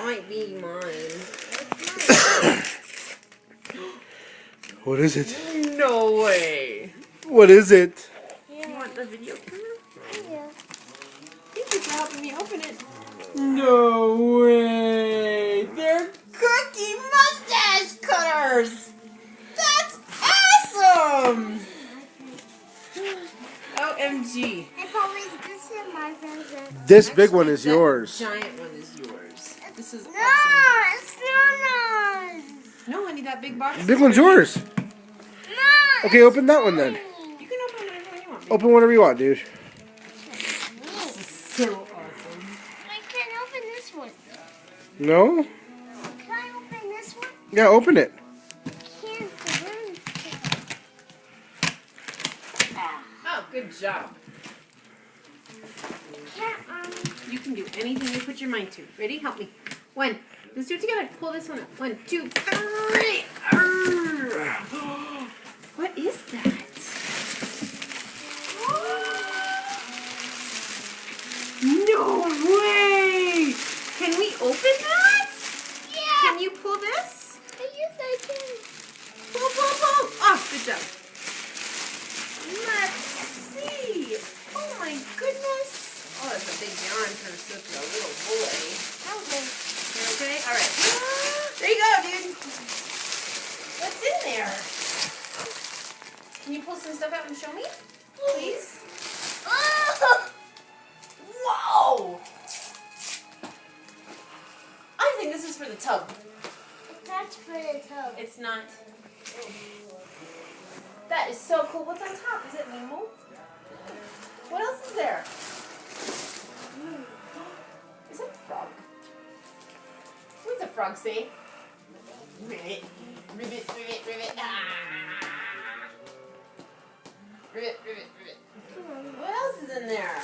might be mine. What is it? No way. What is it? You want the video camera? Yeah. Thank you for helping me open it. No way. They're cookie mustache cutters. That's awesome. OMG. I probably this is my present. This big one is That yours. giant one is yours. This is No, awesome. it's not. No, honey, that big box. Big is one's for you. yours. No. Okay, open that one then. You can open whatever you want. baby. Open whatever you want, dude. This is so awesome. I can't open this one. No? Can I open this one? Yeah, open it. Can't. Oh, good job. Can't. You can do anything you put your mind to. Ready? Help me. One. Let's do it together. Pull this one up. 1, 2, 3. What is that? No way! Can we open that? Yeah. Can you pull this? Yes, I can. Pull, pull, pull. Oh, good job. Let's see. Oh my goodness. Oh, that's a big yarn for such a little boy. Okay. You okay? All right. There you go, dude. What's in there? Can you pull some stuff out and show me, please? Oh! Whoa! I think this is for the tub. That's for the tub. It's not. That is so cool. What's on top? Is it Nemo? What else is there? Is it a frog? What's a frog say? Ribbit, ribbit, ribbit, ribbit. Ah. Ribbit, ribbit, ribbit. What else is in there?